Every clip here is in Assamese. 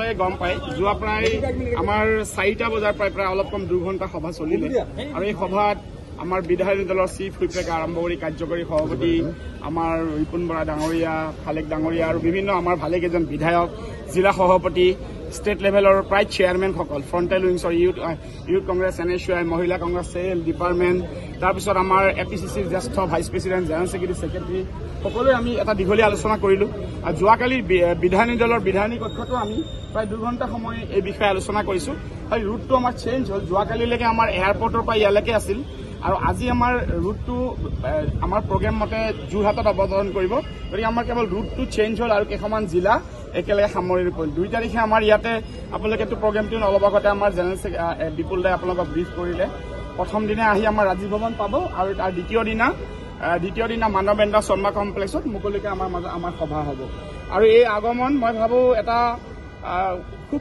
আপোনালোকে গম পায় যোৱা প্ৰায় আমাৰ 4টা বজাৰ প্ৰায় অলপ কম 2 ঘণ্টা সভা চলিলে আৰু এই সভাত আমাৰ বিধায়িনী দলৰ চিফ হুইপকে আৰম্ভ কৰি কাৰ্যকৰী সভাপতি আমাৰ ৰিপুন বৰা ডাঙৰীয়া ফালেক ডাঙৰীয়া আৰু বিভিন্ন আমাৰ ভালেকেইজন বিধায়ক জিলা সভাপতি ষ্টেট লেভেলৰ প্ৰায় চেয়াৰমেনসকল ফ্ৰণ্টেল উইংছৰ ইউথ কংগ্ৰেছ NSUI মহিলা কংগ্ৰেছ চেল ডিপাৰ্টমেণ্ট তাৰপিছত আমাৰ APCCৰ জ্যেষ্ঠ ভাইচ প্ৰেছিডেণ্ট জেনেৰেল ছেক্ৰেটাৰী সকলোৱে আমি এটা দীঘলীয়া আলোচনা কৰিলো আৰু যোৱাকালি বিধায়িনী দলৰ বিধায়িনী কক্ষতো আমি প্ৰায় 2 ঘণ্টা সময় এই বিষয়ে আলোচনা কৰিছো আৰু ৰুটটো আমাৰ চেঞ্জ হ'ল যোৱাকালিলৈকে আমাৰ এয়াৰপৰ্টৰ পৰা ইয়ালৈকে আছিল আৰু আজি আমাৰ ৰুটটো আমাৰ প্ৰগ্ৰেম মতে যোৰহাটত অৱতৰণ কৰিব গতিকে আমাৰ কেৱল ৰুটটো চেঞ্জ হ'ল আৰু কেইখনমান জিলা একেলগে সামৰি পৰিল 2 তাৰিখে আমাৰ ইয়াতে আপোনালোকেতো প্ৰগ্ৰেমটো অলপ আগতে আমাৰ জেনেৰেল বিপুল দাই আপোনালোকক ব্ৰিফ কৰিলে প্ৰথম দিনা আহি আমাৰ ৰাজীৱ ভৱন পাব আৰু তাৰ দ্বিতীয় দিনা মানৱেন্দ্ৰ শৰ্মা কমপ্লেক্সত মুকলিকে আমাৰ সভা হ'ব আৰু এই আগমন মই ভাবো এটা খুব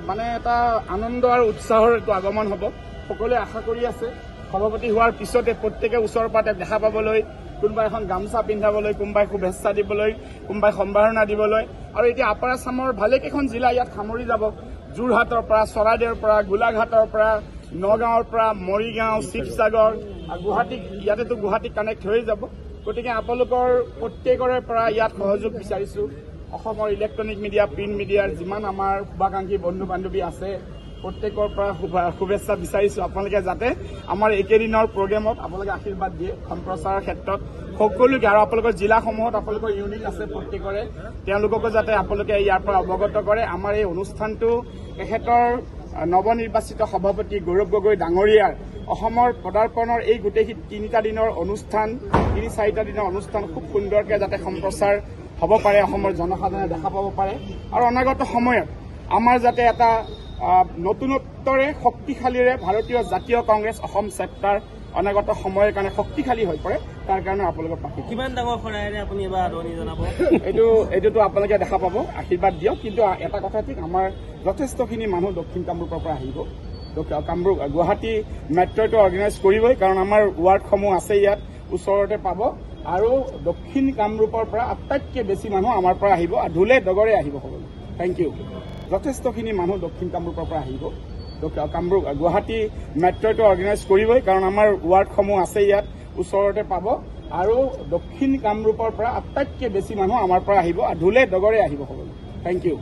মানে এটা আনন্দ আৰু উৎসাহৰ এইটো আগমন হ'ব সকলোৱে আশা কৰি আছে সভাপতি হোৱাৰ পিছতে প্ৰত্যেকে ওচৰৰ পাতে দেখা পাবলৈ কোনোবাই এখন গামছা পিন্ধাবলৈ কোনোবাই শুভেচ্ছা দিবলৈ কোনোবাই সম্ভাৱনা দিবলৈ আৰু এতিয়া আপাৰ আছামৰ ভালেকেইখন জিলা ইয়াত সামৰি যাব যোৰহাটৰ পৰা চৰাইদেউৰ পৰা গোলাঘাটৰ পৰা নগাঁৱৰ পৰা মৰিগাঁও শিৱসাগৰ আৰু ইয়াতেতো গুৱাহাটী কানেক্ট হৈ যাব গতিকে আপোনালোকৰ প্ৰত্যেকৰে পৰা ইয়াত সহযোগ বিচাৰিছো অসমৰ ইলেক্ট্ৰনিক মিডিয়া প্ৰিণ্ট মিডিয়াৰ যিমান আমাৰ শুভাকাংক্ষী বন্ধু বান্ধৱী আছে প্ৰত্যেকৰ পৰা শুভেচ্ছা বিচাৰিছো আপোনালোকে যাতে আমাৰ একেদিনৰ প্ৰগ্ৰেমত আপোনালোকে আশীৰ্বাদ দিয়ে সম্প্ৰচাৰৰ ক্ষেত্ৰত সকলোকে আৰু আপোনালোকৰ জিলাসমূহত আপোনালোকৰ ইউনিট আছে প্ৰত্যেকৰে তেওঁলোককো যাতে আপোনালোকে ইয়াৰ পৰা অৱগত কৰে আমাৰ এই অনুষ্ঠানটো তেখেতৰ নৱনিৰ্বাচিত সভাপতি গৌৰৱ গগৈ ডাঙৰীয়াৰ অসমৰ পদাৰ্পণৰ এই গোটেই 3টা দিনৰ অনুষ্ঠান 3-4টা দিনৰ অনুষ্ঠান খুব সুন্দৰকৈ যাতে সম্প্ৰচাৰ হ'ব পাৰে অসমৰ জনসাধাৰণে দেখা পাব পাৰে আৰু অনাগত সময়ত আমাৰ যাতে এটা নতুনত্বৰে শক্তিশালীৰে ভাৰতীয় জাতীয় কংগ্ৰেছ অসম চেপ্টাৰ অনাগত সময়ৰ কাৰণে শক্তিশালী হৈ পৰে তাৰ কাৰণে আপোনালোকৰ পাতি কিমান ডাঙৰ খৰাইৰে আপুনি এবাৰ আদৰণি জনাব এইটোতো আপোনালোকে দেখা পাব আশীৰ্বাদ দিয়ক কিন্তু এটা কথা ঠিক আমাৰ যথেষ্টখিনি মানুহ দক্ষিণ কামৰূপৰ পৰা আহিব কামৰূপ গুৱাহাটী মেট্ৰ'টো অৰ্গেনাইজ কৰিবই কাৰণ আমাৰ ৱাৰ্ডসমূহ আছে ইয়াত ওচৰতে পাব আৰু দক্ষিণ কামৰূপৰ পৰা আটাইতকৈ বেছি মানুহ আমাৰ পৰা আহিব আৰু ঢোলে ডগৰে আহিব সকলো থেংক ইউ যথেষ্টখিনি মানুহ দক্ষিণ কামৰূপৰ পৰা আহিব কামৰূপ গুৱাহাটী মেট্ৰ'টো অৰ্গেনাইজ কৰিবই কাৰণ আমাৰ ৱাৰ্ডসমূহ আছে ইয়াত ওচৰতে পাব আৰু দক্ষিণ কামৰূপৰ পৰা আটাইতকৈ বেছি মানুহ আমাৰ পৰা আহিব আৰু ঢোলে ডগৰে আহিব সকলো থেংক ইউ